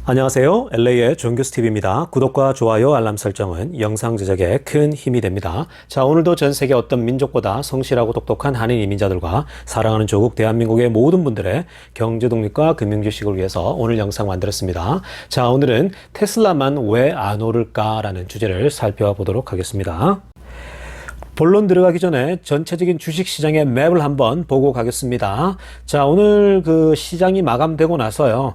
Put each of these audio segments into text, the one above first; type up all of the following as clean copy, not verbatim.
안녕하세요. LA의 존교스TV입니다. 구독과 좋아요, 알람 설정은 영상 제작에 큰 힘이 됩니다. 자, 오늘도 전 세계 어떤 민족보다 성실하고 똑똑한 한인 이민자들과 사랑하는 조국 대한민국의 모든 분들의 경제 독립과 금융지식을 위해서 오늘 영상 만들었습니다. 자, 오늘은 테슬라만 왜 안 오를까라는 주제를 살펴보도록 하겠습니다. 본론 들어가기 전에 전체적인 주식시장의 맵을 한번 보고 가겠습니다. 자, 오늘 그 시장이 마감되고 나서요,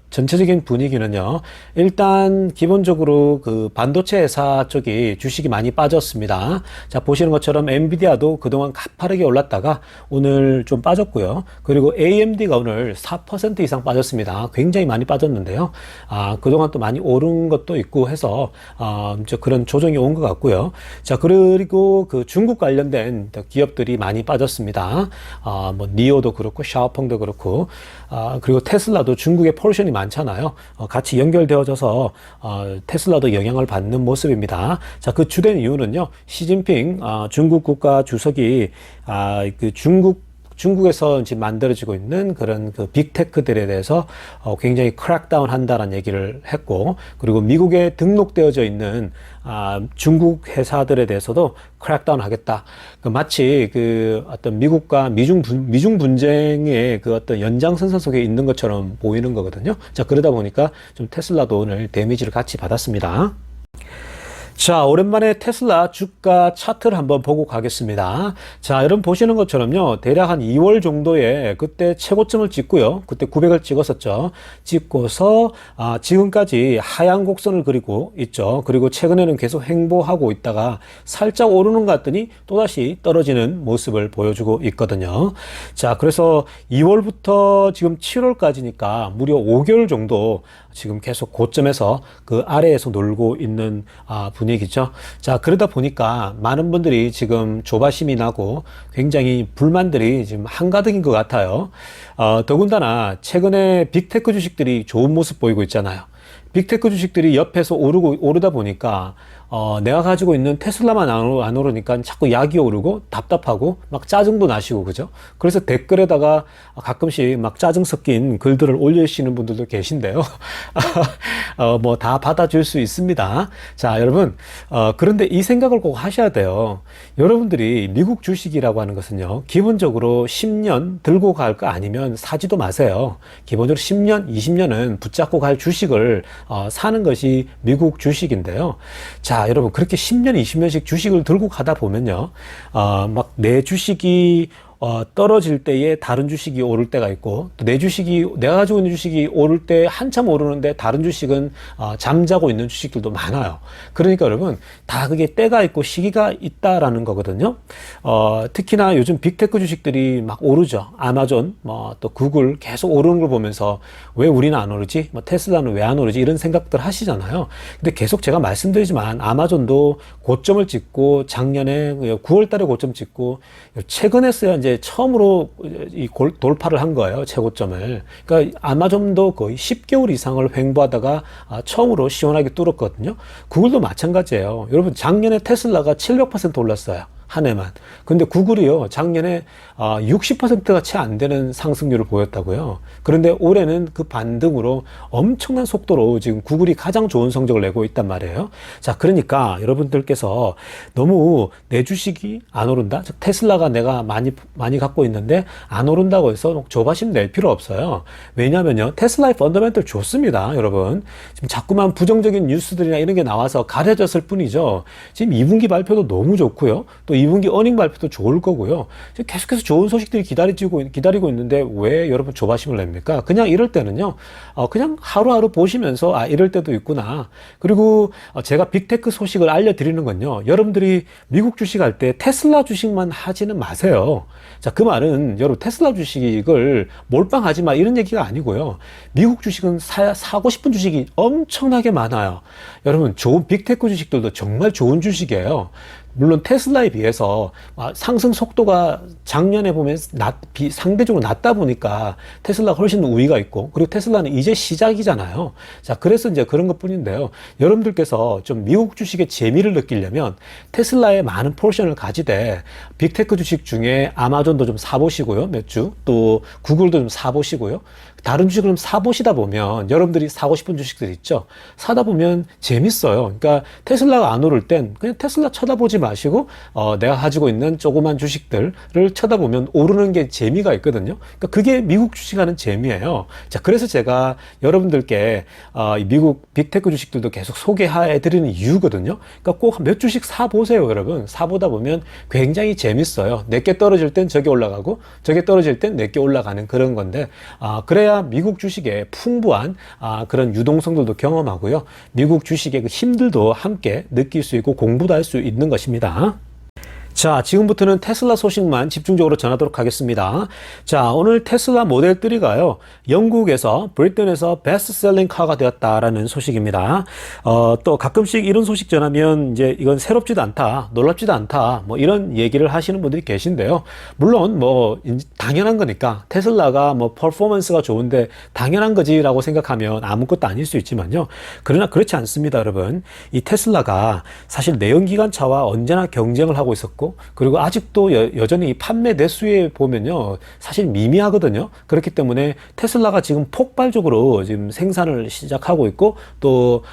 전체적인 분위기는요, 일단 기본적으로 그 반도체 회사 쪽이 주식이 많이 빠졌습니다. 자, 보시는 것처럼 엔비디아도 그동안 가파르게 올랐다가 오늘 좀 빠졌고요. 그리고 AMD가 오늘 4% 이상 빠졌습니다. 굉장히 많이 빠졌는데요. 그동안 또 많이 오른 것도 있고 해서, 그런 조정이 온 것 같고요. 자, 그리고 그 중국 관련된 기업들이 많이 빠졌습니다. 뭐 니오도 그렇고 샤오펑도 그렇고, 그리고 테슬라도 중국에 포르션이 많잖아요. 같이 연결되어져서 테슬라도 영향을 받는 모습입니다. 자, 그 주된 이유는요, 시진핑 중국 국가 주석이 그 중국에서 지금 만들어지고 있는 그런 그 빅테크들에 대해서 굉장히 크랙다운 한다는 얘기를 했고, 그리고 미국에 등록되어져 있는 중국 회사들에 대해서도 크랙다운 하겠다. 마치 그 어떤 미국과 미중 분쟁의 그 어떤 연장선상 속에 있는 것처럼 보이는 거거든요. 자, 그러다 보니까 좀 테슬라도 오늘 데미지를 같이 받았습니다. 자, 오랜만에 테슬라 주가 차트를 한번 보고 가겠습니다. 자, 여러분 보시는 것처럼요, 대략 한 2월 정도에 그때 최고점을 찍고요. 그때 900을 찍었었죠. 찍고서 지금까지 하향 곡선을 그리고 있죠. 그리고 최근에는 계속 횡보하고 있다가 살짝 오르는 것 같더니 또다시 떨어지는 모습을 보여주고 있거든요. 자, 그래서 2월부터 지금 7월까지니까 무려 5개월 정도 지금 계속 고점에서 그 아래에서 놀고 있는 분위기죠. 자, 그러다 보니까 많은 분들이 지금 조바심이 나고 굉장히 불만들이 지금 한가득인 것 같아요. 더군다나 최근에 빅테크 주식들이 좋은 모습 보이고 있잖아요. 빅테크 주식들이 옆에서 오르다 보니까 내가 가지고 있는 테슬라만 안 오르니까 자꾸 약이 오르고 답답하고 막 짜증도 나시고, 그죠? 그래서 댓글에다가 가끔씩 막 짜증 섞인 글들을 올리시는 분들도 계신데요. 뭐 다 받아줄 수 있습니다. 자, 여러분, 그런데 이 생각을 꼭 하셔야 돼요. 여러분들이 미국 주식이라고 하는 것은요, 기본적으로 10년 들고 갈 거 아니면 사지도 마세요. 기본적으로 10년, 20년은 붙잡고 갈 주식을 사는 것이 미국 주식인데요. 자, 여러분, 그렇게 10년, 20년씩 주식을 들고 가다 보면요, 막 내 주식이 떨어질 때에 다른 주식이 오를 때가 있고, 또 내가 가지고 있는 주식이 오를 때 한참 오르는데 다른 주식은 잠자고 있는 주식들도 많아요. 그러니까 여러분, 다 그게 때가 있고 시기가 있다라는 거거든요. 특히나 요즘 빅테크 주식들이 막 오르죠. 아마존, 뭐 또 구글 계속 오르는 걸 보면서 왜 우리는 안 오르지? 뭐 테슬라는 왜 안 오르지? 이런 생각들 하시잖아요. 근데 계속 제가 말씀드리지만 아마존도 고점을 찍고 작년에 9월 달에 고점 찍고 최근에서야 이제 처음으로 이 돌파를 한 거예요, 최고점을. 그러니까 아마존도 거의 10개월 이상을 횡보하다가 처음으로 시원하게 뚫었거든요. 구글도 마찬가지예요. 여러분, 작년에 테슬라가 700% 올랐어요, 한 해만. 근데 구글이요, 작년에 60%가 채 안 되는 상승률을 보였다고요. 그런데 올해는 그 반등으로 엄청난 속도로 지금 구글이 가장 좋은 성적을 내고 있단 말이에요. 자, 그러니까 여러분들께서 너무 내 주식이 안 오른다? 즉 테슬라가 내가 많이 갖고 있는데 안 오른다고 해서 조바심 낼 필요 없어요. 왜냐면요, 테슬라의 펀더멘털 좋습니다, 여러분. 지금 자꾸만 부정적인 뉴스들이나 이런 게 나와서 가려졌을 뿐이죠. 지금 2분기 발표도 너무 좋고요. 또 2분기 어닝 발표도 좋을 거고요. 계속해서 좋은 소식들이 기다리고 있는데 왜 여러분 조바심을 냅니까? 그냥 이럴 때는요, 그냥 하루하루 보시면서 이럴 때도 있구나. 그리고 제가 빅테크 소식을 알려드리는 건요, 여러분들이 미국 주식할 때 테슬라 주식만 하지는 마세요. 자, 그 말은 여러분 테슬라 주식을 몰빵하지 마 이런 얘기가 아니고요. 미국 주식은 사고 싶은 주식이 엄청나게 많아요. 여러분, 좋은 빅테크 주식들도 정말 좋은 주식이에요. 물론 테슬라에 비해서 상승 속도가 작년에 보면 상대적으로 낮다 보니까 테슬라가 훨씬 우위가 있고, 그리고 테슬라는 이제 시작이잖아요. 자, 그래서 이제 그런 것 뿐인데요. 여러분들께서 좀 미국 주식의 재미를 느끼려면 테슬라의 많은 포션을 가지되 빅테크 주식 중에 아마존도 좀 사보시고요. 몇 주. 또 구글도 좀 사보시고요. 다른 주식을 사보시다 보면 여러분들이 사고 싶은 주식들 있죠. 사다 보면 재밌어요. 그러니까 테슬라가 안 오를 땐 그냥 테슬라 쳐다보지 마시고 내가 가지고 있는 조그만 주식들을 쳐다보면 오르는 게 재미가 있거든요. 그러니까 그게 미국 주식하는 재미예요. 자, 그래서 제가 여러분들께 미국 빅테크 주식들도 계속 소개해 드리는 이유거든요. 그러니까 꼭 몇 주식 사보세요, 여러분. 사보다 보면 굉장히 재밌어요. 내게 떨어질 땐 저게 올라가고 저게 떨어질 땐 내게 올라가는 그런 건데, 그래야 미국 주식의 풍부한 그런 유동성들도 경험하고요. 미국 주식의 그 힘들도 함께 느낄 수 있고 공부도 할 수 있는 것입니다. 자, 지금부터는 테슬라 소식만 집중적으로 전하도록 하겠습니다. 자, 오늘 테슬라 모델 3가요, 영국에서, 브리튼에서 베스트셀링 카가 되었다라는 소식입니다. 또 가끔씩 이런 소식 전하면 이제 이건 새롭지도 않다, 놀랍지도 않다, 뭐 이런 얘기를 하시는 분들이 계신데요. 물론 뭐 당연한 거니까, 테슬라가 뭐 퍼포먼스가 좋은데 당연한 거지라고 생각하면 아무것도 아닐 수 있지만요. 그러나 그렇지 않습니다, 여러분. 이 테슬라가 사실 내연기관차와 언제나 경쟁을 하고 있었고, 그리고 아직도 여전히 판매 대수에 보면요, 사실 미미하거든요. 그렇기 때문에 테슬라가 지금 폭발적으로 지금 생산을 시작하고 있고, 또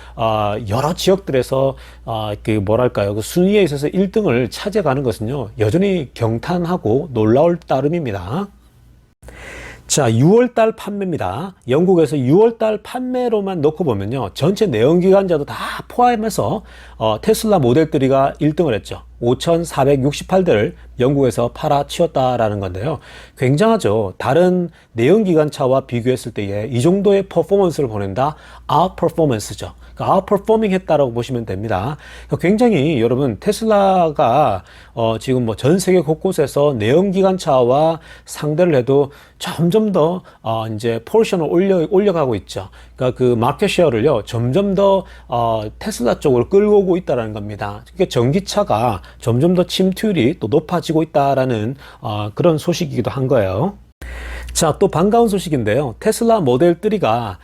여러 지역들에서 그 뭐랄까요, 그 순위에 있어서 1등을 차지해가는 것은요, 여전히 경탄하고 놀라울 따름입니다. 자, 6월달 판매입니다. 영국에서 6월달 판매로만 놓고 보면요, 전체 내연기관차도 다 포함해서 테슬라 모델 3가 1등을 했죠. 5,468대를 영국에서 팔아치웠다라는 건데요. 굉장하죠. 다른 내연기관차와 비교했을 때에 이 정도의 퍼포먼스를 보낸다? 아웃퍼포먼스죠. 아웃퍼포밍 했다라고 보시면 됩니다. 굉장히 여러분, 테슬라가 지금 뭐 전 세계 곳곳에서 내연기관차와 상대를 해도 점점 더 이제 포지션을 올려가고 있죠. 그러니까 그 마켓 쉐어를요, 점점 더 테슬라 쪽으로 끌고 오고 있다라는 겁니다. 그러니까 전기차가 점점 더 침투율이 또 높아지고 있다라는 그런 소식이기도 한 거예요. 자, 또 반가운 소식인데요. 테슬라 모델 3가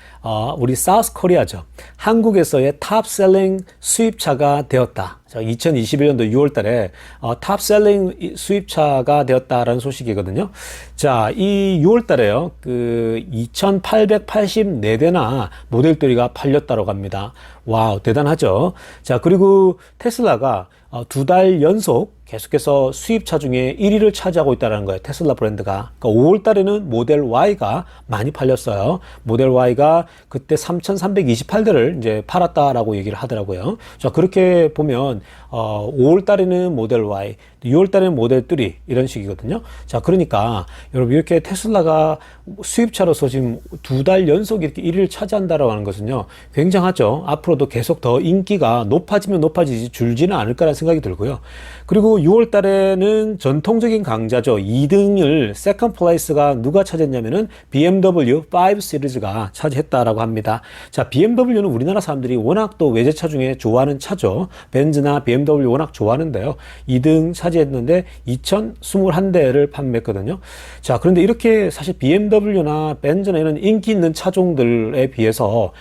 우리 사우스 코리아죠, 한국에서의 탑셀링 수입차가 되었다. 2021년도 6월 달에 탑셀링 수입차가 되었다라는 소식이거든요. 자, 이 6월 달에요, 그 2,884대나 모델 3가 팔렸다고 합니다. 와우, 대단하죠. 자, 그리고 테슬라가 2달 연속 계속해서 수입차 중에 1위를 차지하고 있다는 거예요, 테슬라 브랜드가. 그러니까 5월 달에는 모델 Y가 많이 팔렸어요. 모델 Y가 그때 3,328대를 이제 팔았다라고 얘기를 하더라고요. 자, 그렇게 보면 5월 달에는 모델 Y, 6월 달에는 모델 3 이런 식이거든요. 자, 그러니까 여러분, 이렇게 테슬라가 수입차로서 지금 2달 연속 이렇게 1위를 차지한다라고 하는 것은요, 굉장하죠. 앞으로도 계속 더 인기가 높아지면 높아지지 줄지는 않을 거라는 생각이 들고요. 그리고 6월 달에는 전통적인 강자죠. 2등을 세컨드 플레이스가 누가 차지했냐면은 BMW 5 시리즈가 차지했다라고 합니다. 자, BMW는 우리나라 사람들이 워낙 또 외제차 중에 좋아하는 차죠. 벤츠나 BMW 워낙 좋아하는데요. 2등 차지했는데 2,021대를 판매했거든요. 자, 그런데 이렇게 사실 BMW나 벤츠나 이런 인기 있는 차종들에 비해서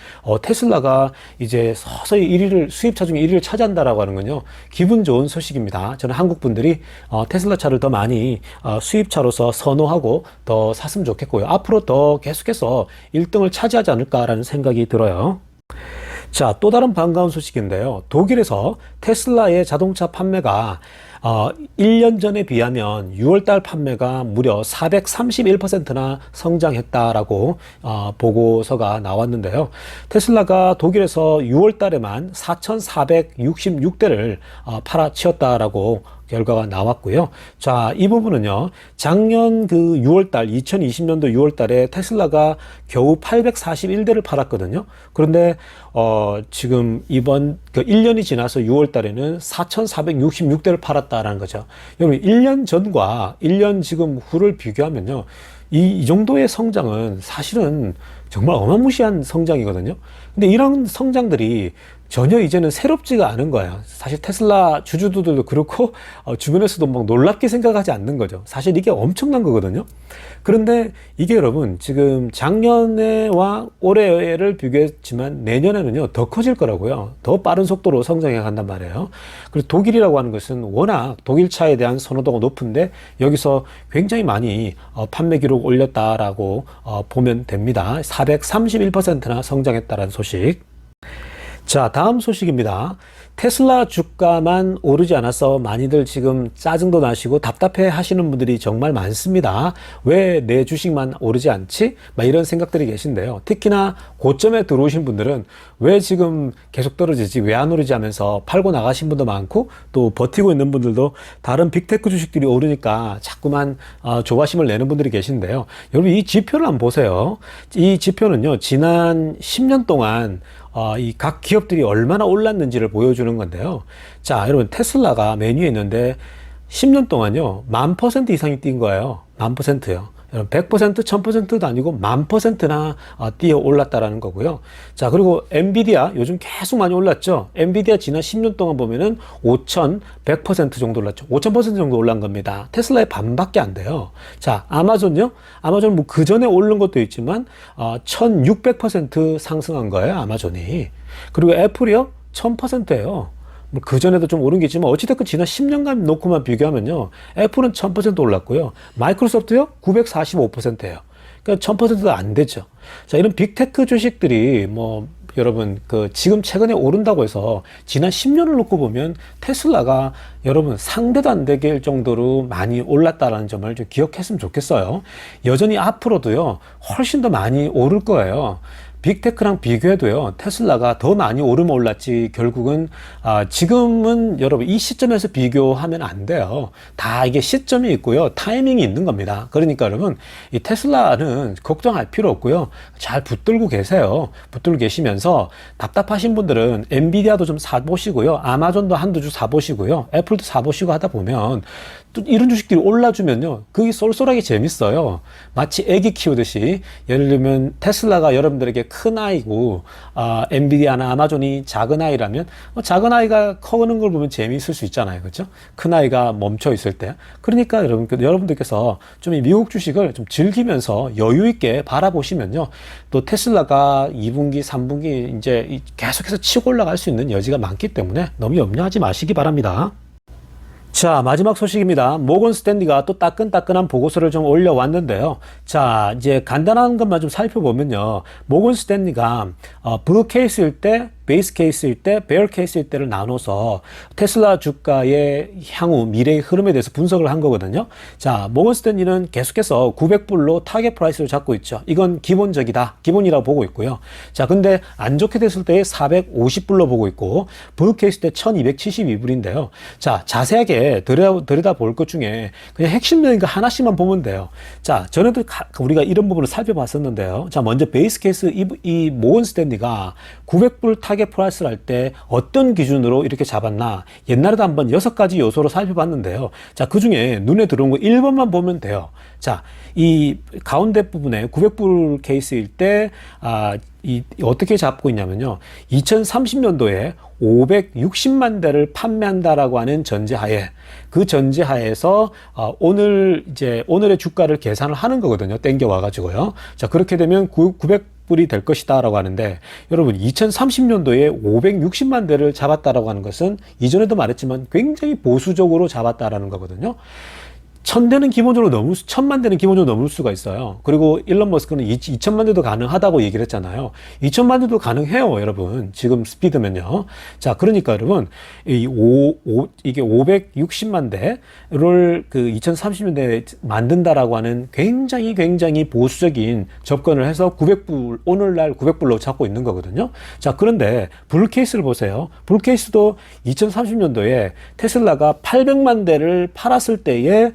테슬라가 이제 서서히 1위를, 수입차 중에 1위를 차지한다라고 하는 건요, 기분 좋은 소식입니다. 저는 한국 분들이 테슬라 차를 더 많이 수입차로서 선호하고 더 샀으면 좋겠고요. 앞으로 더 계속해서 1등을 차지하지 않을까라는 생각이 들어요. 자, 또 다른 반가운 소식인데요. 독일에서 테슬라의 자동차 판매가 1년 전에 비하면 6월달 판매가 무려 431%나 성장했다라고 보고서가 나왔는데요. 테슬라가 독일에서 6월달에만 4,466대를 팔아치웠다라고 결과가 나왔고요. 자, 이 부분은요, 작년 그 6월달, 2020년도 6월달에 테슬라가 겨우 841대를 팔았거든요. 그런데 지금 이번 그 1년이 지나서 6월달에는 4,466대를 팔았다라는 거죠. 여러분, 1년 전과 1년 지금 후를 비교하면요, 이 정도의 성장은 사실은 정말 어마무시한 성장이거든요. 근데 이런 성장들이 전혀 이제는 새롭지가 않은 거예요. 사실 테슬라 주주들도 그렇고 주변에서도 막 놀랍게 생각하지 않는 거죠. 사실 이게 엄청난 거거든요. 그런데 이게 여러분 지금 작년에와 올해를 비교했지만 내년에는요 더 커질 거라고요. 더 빠른 속도로 성장해 간단 말이에요. 그리고 독일이라고 하는 것은 워낙 독일차에 대한 선호도가 높은데 여기서 굉장히 많이 판매 기록 올렸다라고 보면 됩니다. 431%나 성장했다라는 소식. 자, 다음 소식입니다. 테슬라 주가만 오르지 않아서 많이들 지금 짜증도 나시고 답답해 하시는 분들이 정말 많습니다. 왜 내 주식만 오르지 않지? 막 이런 생각들이 계신데요. 특히나 고점에 들어오신 분들은 왜 지금 계속 떨어지지? 왜 안 오르지 하면서 팔고 나가신 분도 많고 또 버티고 있는 분들도 다른 빅테크 주식들이 오르니까 자꾸만 조바심을 내는 분들이 계신데요. 여러분 이 지표를 한번 보세요. 이 지표는요, 지난 10년 동안 이 각 기업들이 얼마나 올랐는지를 보여주는 건데요. 자, 여러분 테슬라가 메뉴에 있는데 10년 동안요 10,000% 이상이 뛴 거예요. 10,000%요. 여러분 100% 1000%도 아니고 10,000%나 뛰어 올랐다라는 거고요. 자, 그리고 엔비디아 요즘 계속 많이 올랐죠. 엔비디아 지난 10년 동안 보면은 5,100% 정도 올랐죠. 5,000% 정도 올란 겁니다. 테슬라의 반밖에 안 돼요. 자, 아마존요. 아마존 뭐 그 전에 오른 것도 있지만 1,600% 상승한 거예요. 아마존이. 그리고 애플이요. 1000%예요. 그 전에도 좀 오른 게 있지만 어찌됐건 지난 10년간 놓고만 비교하면요 애플은 1000% 올랐고요 마이크로소프트요 945%예요. 그러니까 1000%도 안 되죠. 자, 이런 빅테크 주식들이 뭐 여러분 그 지금 최근에 오른다고 해서 지난 10년을 놓고 보면 테슬라가 여러분 상대도 안 되게 정도로 많이 올랐다라는 점을 좀 기억했으면 좋겠어요. 여전히 앞으로도요 훨씬 더 많이 오를 거예요. 빅테크랑 비교해도요 테슬라가 더 많이 오르면 올랐지 결국은 지금은 여러분 이 시점에서 비교하면 안 돼요. 다 이게 시점이 있고요 타이밍이 있는 겁니다. 그러니까 여러분 이 테슬라는 걱정할 필요 없고요 잘 붙들고 계세요. 붙들고 계시면서 답답하신 분들은 엔비디아도 좀 사보시고요 아마존도 한두 주 사보시고요 애플도 사보시고 하다 보면 또 이런 주식들이 올라주면요 그게 쏠쏠하게 재밌어요. 마치 애기 키우듯이. 예를 들면 테슬라가 여러분들에게 큰 아이고 엔비디아나 아마존이 작은 아이라면 작은 아이가 커는 걸 보면 재미있을 수 있잖아요. 그렇죠? 큰 아이가 멈춰 있을 때. 그러니까 여러분들께서 좀 이 미국 주식을 좀 즐기면서 여유 있게 바라보시면요 또 테슬라가 2분기 3분기 이제 계속해서 치고 올라갈 수 있는 여지가 많기 때문에 너무 염려하지 마시기 바랍니다. 자, 마지막 소식입니다. 모건 스탠리가 또 따끈따끈한 보고서를 좀 올려왔는데요. 자, 이제 간단한 것만 좀 살펴보면요. 모건 스탠리가 브루 케이스일 때, 베이스 케이스일 때, 베어 케이스일 때를 나눠서 테슬라 주가의 향후 미래의 흐름에 대해서 분석을 한 거거든요. 자, 모건 스탠리는 계속해서 900불로 타겟 프라이스를 잡고 있죠. 이건 기본적이다. 기본이라고 보고 있고요. 자, 근데 안 좋게 됐을 때 450불로 보고 있고, 브루 케이스 때 1272불인데요. 자, 자세하게 들여다 볼 것 중에 그냥 핵심적인 거 하나씩만 보면 돼요. 자, 전에도 우리가 이런 부분을 살펴봤었는데요. 자, 먼저 베이스 케이스 이 모건 스탠리가 900불 타겟 프라이스를 할 때 어떤 기준으로 이렇게 잡았나 옛날에도 한번 6가지 요소로 살펴봤는데요. 자, 그 중에 눈에 들어온 거 1번만 보면 돼요. 자, 이 가운데 부분에 900불 케이스일 때 어떻게 잡고 있냐면요. 2030년도에 560만 대를 판매한다라고 하는 전제하에 그 전제하에서 오늘의 주가를 계산을 하는 거거든요. 땡겨와 가지고요. 자, 그렇게 되면 900불이 될 것이다 라고 하는데 여러분 2030년도에 560만 대를 잡았다라고 하는 것은 이전에도 말했지만 굉장히 보수적으로 잡았다라는 거거든요. 1000대는 기본적으로 1000만 대는 기본적으로 넘을 수가 있어요. 그리고 일론 머스크는 2000만 대도 가능하다고 얘기를 했잖아요. 2000만 대도 가능해요, 여러분. 지금 스피드면요. 자, 그러니까 여러분, 이게 560만 대를 그 2030년대에 만든다라고 하는 굉장히 보수적인 접근을 해서 900불, 오늘날 900불로 잡고 있는 거거든요. 자, 그런데 불 케이스를 보세요. 불 케이스도 2030년도에 테슬라가 800만 대를 팔았을 때에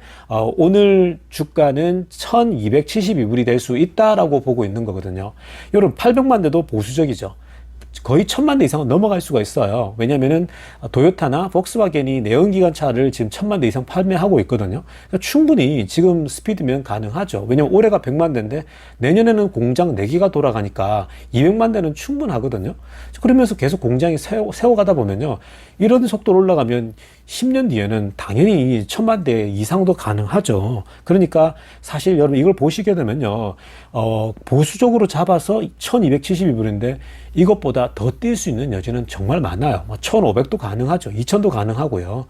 오늘 주가는 1272불이 될 수 있다라고 보고 있는 거거든요. 여러분 800만 대도 보수적이죠. 거의 1000만 대 이상은 넘어갈 수가 있어요. 왜냐면은 도요타나 폭스바겐이 내연기관 차를 지금 1000만 대 이상 판매하고 있거든요. 그러니까 충분히 지금 스피드면 가능하죠. 왜냐면 올해가 100만 대인데 내년에는 공장 4기가 돌아가니까 200만 대는 충분하거든요. 그러면서 계속 공장이 세워가다 보면요. 이런 속도로 올라가면 10년 뒤에는 당연히 1000만 대 이상도 가능하죠. 그러니까 사실 여러분 이걸 보시게 되면요. 보수적으로 잡아서 1272불인데 이것보다 더 뛸 수 있는 여지는 정말 많아요. 1500도 가능하죠. 2000도 가능하고요.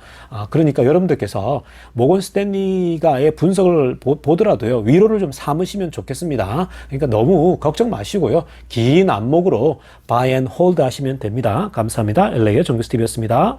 그러니까 여러분들께서 모건 스탠리가의 분석을 보더라도요. 위로를 좀 삼으시면 좋겠습니다. 그러니까 너무 걱정 마시고요. 긴 안목으로 buy and hold 하시면 됩니다. 감사합니다. LA의 정규스TV였습니다.